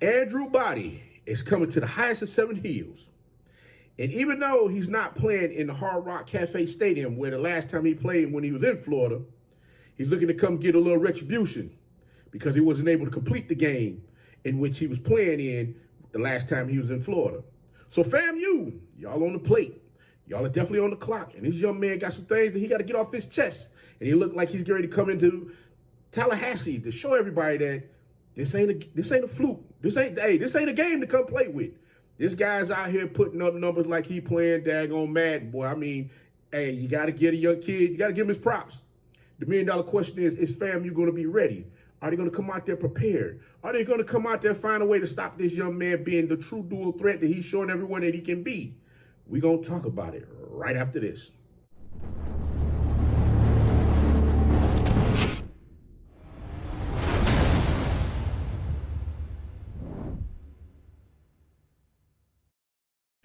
Andrew Body is coming to the highest of 7 hills. And even though he's not playing in the Hard Rock Cafe Stadium, where the last time he played when he was in Florida, he's looking to come get a little retribution because he wasn't able to complete the game in which he was playing in the last time he was in Florida. So FAMU, y'all on the plate. Y'all are definitely on the clock. And this young man got some things that he got to get off his chest. And he looked like he's getting ready to come into Tallahassee to show everybody that this ain't a fluke. This ain't a game to come play with. This guy's out here putting up numbers like he playing daggone Madden, boy. I mean, hey, you got to get a young kid. You got to give him his props. The $1 million question is FAMU going to be ready? Are they going to come out there prepared? Are they going to come out there and find a way to stop this young man being the true dual threat that he's showing everyone that he can be? We're going to talk about it right after this.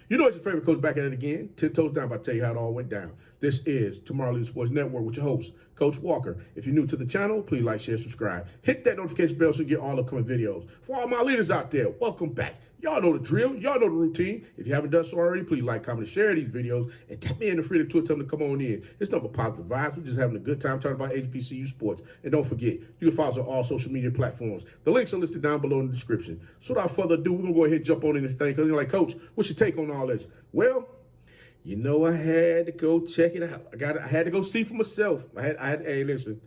You know it's your favorite coach back at it again. 10 toes down, about to tell you how it all went down. This is Tomorrow Leader Sports Network with your host, Coach Walker. If you're new to the channel, please like, share, subscribe. Hit that notification bell so you get all upcoming videos. For all my leaders out there, welcome back. Y'all know the drill. Y'all know the routine. If you haven't done so already, please like, comment, and share these videos. And tap me in the freedom tour. Tell them to come on in. It's nothing but positive vibes. We're just having a good time talking about HBCU sports. And don't forget, you can follow us on all social media platforms. The links are listed down below in the description. So without further ado, we're going to go ahead and jump on in this thing. Because you're like, Coach, what's your take on all this? Well, you know, I had to go check it out. I had to go see for myself. Hey, listen.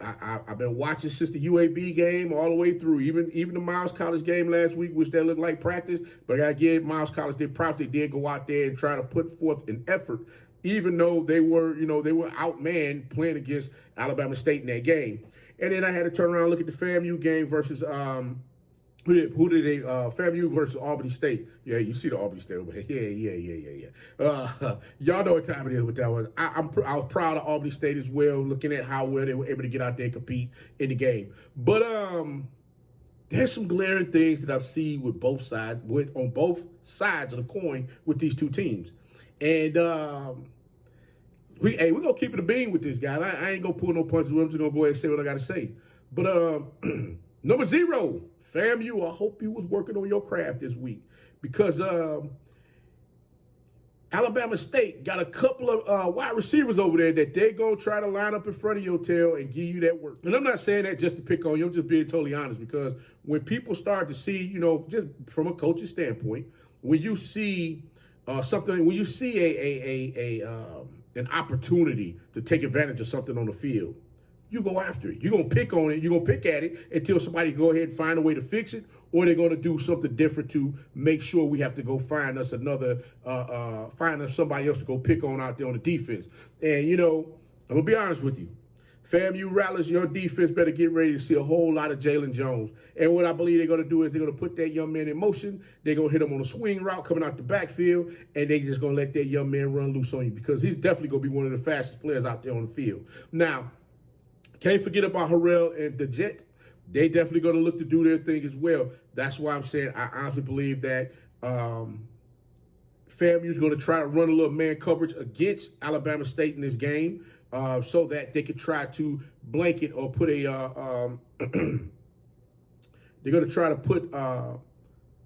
I've been watching since the UAB game all the way through, even the Miles College game last week, which that looked like practice. But I got to give Miles College their props. They did go out there and try to put forth an effort, even though they were outmanned playing against Alabama State in that game. And then I had to turn around and look at the FAMU game versus who did they FAMU versus Albany State. Yeah, you see the Albany State over here. Yeah. Y'all know what time it is with that one. I was proud of Albany State as well, looking at how well they were able to get out there and compete in the game. But there's some glaring things that I've seen with on both sides of the coin with these two teams. And we're gonna keep it a bean with this guy. I ain't gonna pull no punches with him. I'm just gonna go ahead and say what I gotta say. But number 0. FAMU, I hope you was working on your craft this week because Alabama State got a couple of wide receivers over there that they're going to try to line up in front of your tail and give you that work. And I'm not saying that just to pick on you. I'm just being totally honest because when people start to see, you know, just from a coach's standpoint, when you see when you see an opportunity to take advantage of something on the field, you go after it. You're going to pick on it. You're going to pick at it until somebody go ahead and find a way to fix it, or they're going to do something different to make sure we have to go find us somebody else to go pick on out there on the defense. And, you know, I'm going to be honest with you. FAMU Rattlers, your defense better get ready to see a whole lot of Jalen Jones. And what I believe they're going to do is they're going to put that young man in motion. They're going to hit him on a swing route coming out the backfield, and they're just going to let that young man run loose on you because he's definitely going to be one of the fastest players out there on the field. Now, can't forget about Harrell and the Jet. They definitely going to look to do their thing as well. That's why I'm saying I honestly believe that FAMU is going to try to run a little man coverage against Alabama State in this game so that they could try to blanket or put a they're going to try to put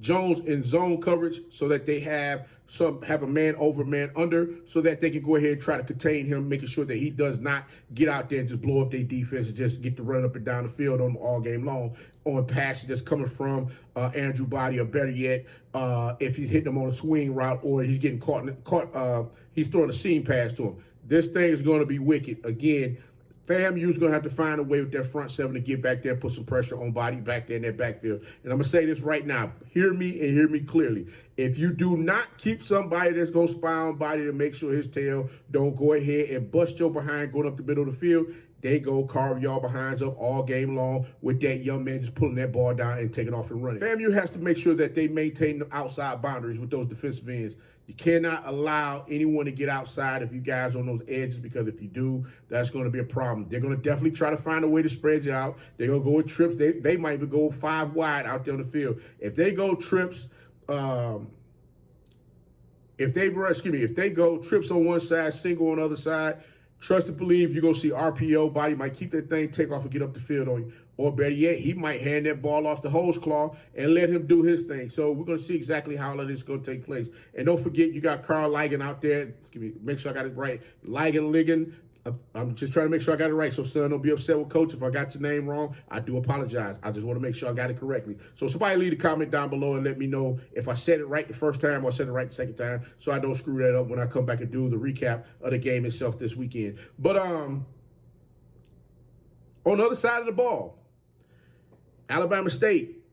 Jones in zone coverage so that they have a man over, man under, so that they can go ahead and try to contain him, making sure that he does not get out there and just blow up their defense and just get to run up and down the field on them all game long on passes that's coming from Andrew Body, or better yet, if he's hitting them on a swing route or he's getting caught, he's throwing a seam pass to him. This thing is going to be wicked. Again, FAMU is going to have to find a way with their front seven to get back there and put some pressure on Body back there in that backfield. And I'm going to say this right now. Hear me and hear me clearly. If you do not keep somebody that's going to spy on Body to make sure his tail don't go ahead and bust your behind going up the middle of the field, they go carve y'all behinds up all game long with that young man just pulling that ball down and taking off and running. FAMU has to make sure that they maintain the outside boundaries with those defensive ends. You cannot allow anyone to get outside if you guys on those edges, because if you do, that's going to be a problem. They're going to definitely try to find a way to spread you out. They're going to go with trips. They might even go 5 wide out there on the field. If they go trips, if they go trips on one side, single on the other side, Trust and believe you're going to see RPO. Body might keep that thing, take off, and get up the field on you. Or better yet, he might hand that ball off the hose claw and let him do his thing. So we're going to see exactly how all of this is going to take place. And don't forget, you got Carl Ligon out there. Make sure I got it right. Ligon. I'm just trying to make sure I got it right. So, son, don't be upset with Coach if I got your name wrong. I do apologize. I just want to make sure I got it correctly. So somebody leave a comment down below and let me know if I said it right the first time or I said it right the second time, so I don't screw that up when I come back and do the recap of the game itself this weekend. But on the other side of the ball, Alabama State,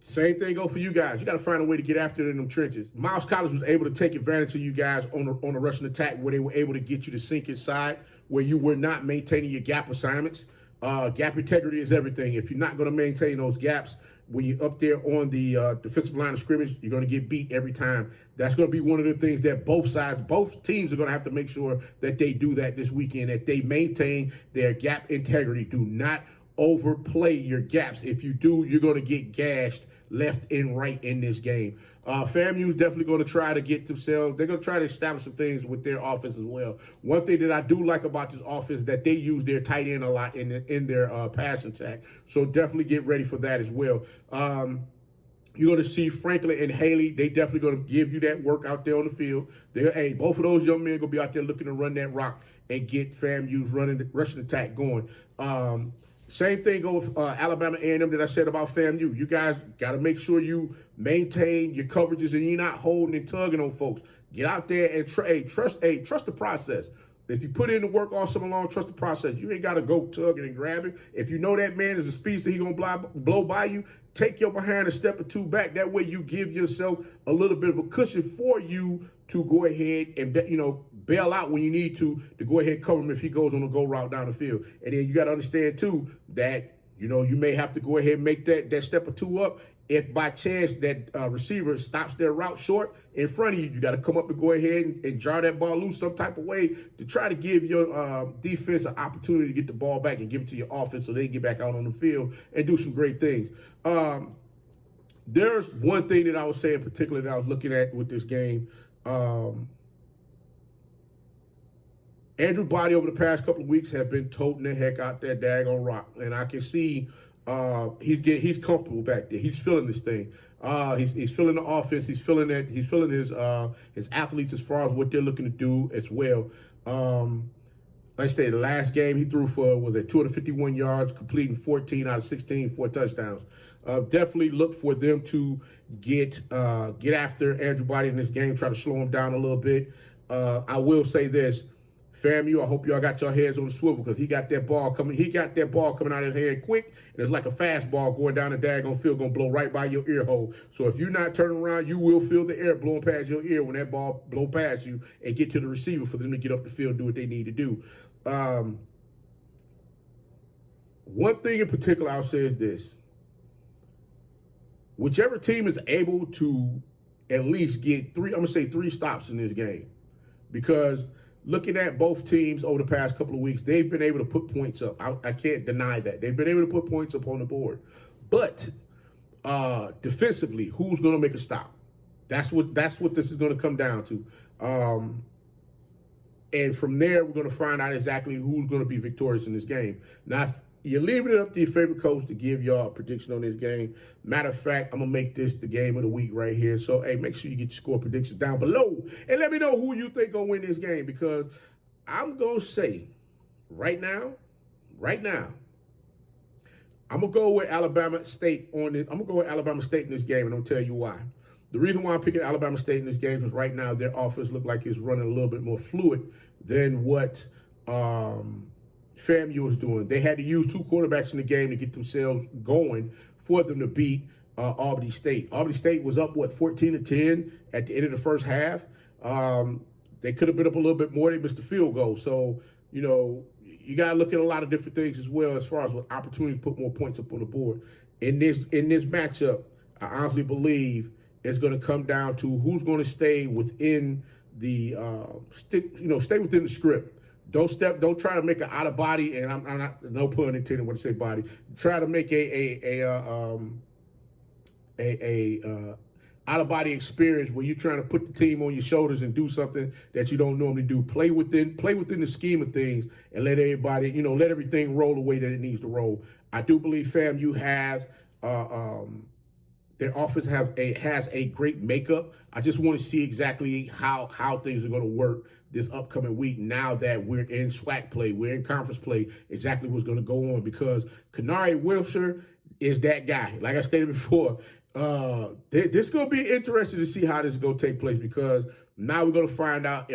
same thing go for you guys. You got to find a way to get after it in them trenches. Miles College was able to take advantage of you guys on the rushing attack where they were able to get you to sink inside, where you were not maintaining your gap assignments. Gap integrity is everything. If you're not going to maintain those gaps when you're up there on the defensive line of scrimmage, you're going to get beat every time. That's going to be one of the things that both teams are going to have to make sure that they do that this weekend, that they maintain their gap integrity. Do not overplay your gaps. If you do, you're going to get gashed left and right in this game. FAMU is definitely going to try to get themselves, they're going to try to establish some things with their offense as well. One thing that I do like about this offense is that they use their tight end a lot in their pass attack. So definitely get ready for that as well. You're going to see Franklin and Haley. They definitely going to give you that work out there on the field. Hey, both of those young men going to be out there looking to run that rock and get FAMU's rushing attack going. Same thing goes with Alabama A&M that I said about FAMU. You guys got to make sure you maintain your coverages and you're not holding and tugging on folks. Get out there and trust the process. If you put in the work all summer long, trust the process. You ain't got to go tugging and grabbing. If you know that man is a speedster, he's going to blow by you, take your behind a step or two back. That way you give yourself a little bit of a cushion for you to go ahead and, bail out when you need to go ahead and cover him if he goes on a go route down the field. And then you got to understand, too, that, you may have to go ahead and make that step or two up. If by chance that receiver stops their route short in front of you, you got to come up and go ahead and jar that ball loose some type of way to try to give your defense an opportunity to get the ball back and give it to your offense so they can get back out on the field and do some great things. There's one thing that I was saying particularly that I was looking at with this game. Andrew Body over the past couple of weeks have been toting the heck out that daggone rock, and I can see he's comfortable back there. He's feeling this thing. He's feeling the offense. He's feeling that. He's feeling his athletes as far as what they're looking to do as well. Like I say, the last game he threw for 251 yards, completing 14 out of 16 for touchdowns. Definitely look for them to get after Andrew Body in this game, try to slow him down a little bit. I will say this. FAMU, I hope y'all got your heads on the swivel because he got that ball coming. He got that ball coming out of his hand quick, and it's like a fastball going down the daggone field, gonna blow right by your ear hole. So if you're not turning around, you will feel the air blowing past your ear when that ball blow past you and get to the receiver for them to get up the field and do what they need to do. One thing in particular I'll say is this: whichever team is able to at least get three stops in this game, because looking at both teams over the past couple of weeks, they've been able to put points up. I can't deny that. They've been able to put points up on the board. But defensively, who's going to make a stop? That's what this is going to come down to. And from there, we're going to find out exactly who's going to be victorious in this game. Now, you're leaving it up to your favorite coach to give y'all a prediction on this game. Matter of fact, I'm going to make this the game of the week right here. So, hey, make sure you get your score predictions down below. And let me know who you think going to win this game, because I'm going to say right now, I'm going to go with Alabama State on this. I'm going to go with Alabama State in this game, and I'll tell you why. The reason why I'm picking Alabama State in this game is right now their offense look like it's running a little bit more fluid than what FAMU is doing. They had to use two quarterbacks in the game to get themselves going for them to beat Albany State. Albany State was up, 14-10 at the end of the first half. They could have been up a little bit more. They missed the field goal. So, you got to look at a lot of different things as well as far as what opportunity to put more points up on the board. In this matchup, I honestly believe it's going to come down to who's going to stay within the stay within the script. Don't try to make an out of body, and I'm not, no pun intended when I say body. Try to make a out out-of-body experience where you're trying to put the team on your shoulders and do something that you don't normally do. Play within the scheme of things and let everybody, let everything roll the way that it needs to roll. I do believe FAMU has their offense has a great makeup. I just want to see exactly how things are going to work this upcoming week now that we're in SWAC play, we're in conference play, exactly what's going to go on, because Conyers Wilshire is that guy. Like I stated before, this is going to be interesting to see how this is going to take place, because now we're going to find out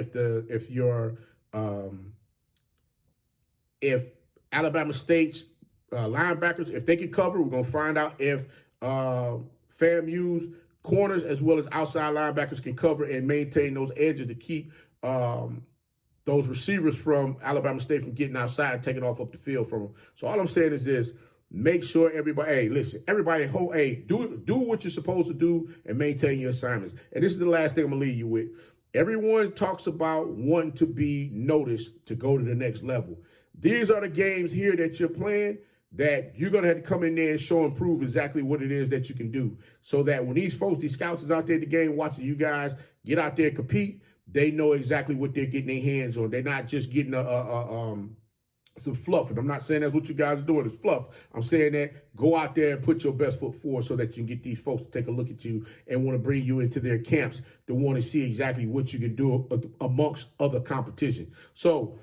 if Alabama State's linebackers, if they can cover. We're going to find out if FAMU's corners as well as outside linebackers can cover and maintain those edges to keep those receivers from Alabama State from getting outside and taking off up the field from them. So all I'm saying is this: make sure everybody, hey, listen, everybody, do what you're supposed to do and maintain your assignments. And this is the last thing I'm going to leave you with. Everyone talks about wanting to be noticed to go to the next level. These are the games here that you're playing that you're going to have to come in there and show and prove exactly what it is that you can do, so that when these scouts is out there at the game watching you guys get out there and compete, they know exactly what they're getting their hands on. They're not just getting some fluff. And I'm not saying that's what you guys are doing, it's fluff. I'm saying that go out there and put your best foot forward so that you can get these folks to take a look at you and want to bring you into their camps to want to see exactly what you can do amongst other competition. So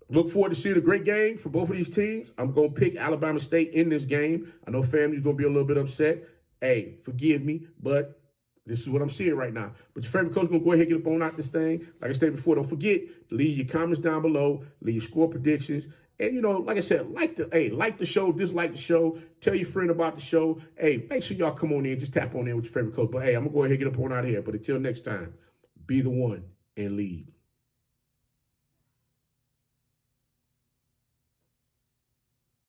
look forward to seeing a great game for both of these teams. I'm going to pick Alabama State in this game. I know FAMU's going to be a little bit upset. Hey, forgive me, but this is what I'm seeing right now. But your favorite coach is going to go ahead and get up on out this thing. Like I said before, don't forget to leave your comments down below, leave your score predictions. And, like I said, like the show, dislike the show, tell your friend about the show. Hey, make sure y'all come on in, just tap on in with your favorite coach. But, hey, I'm going to go ahead and get up on out of here. But until next time, be the one and lead.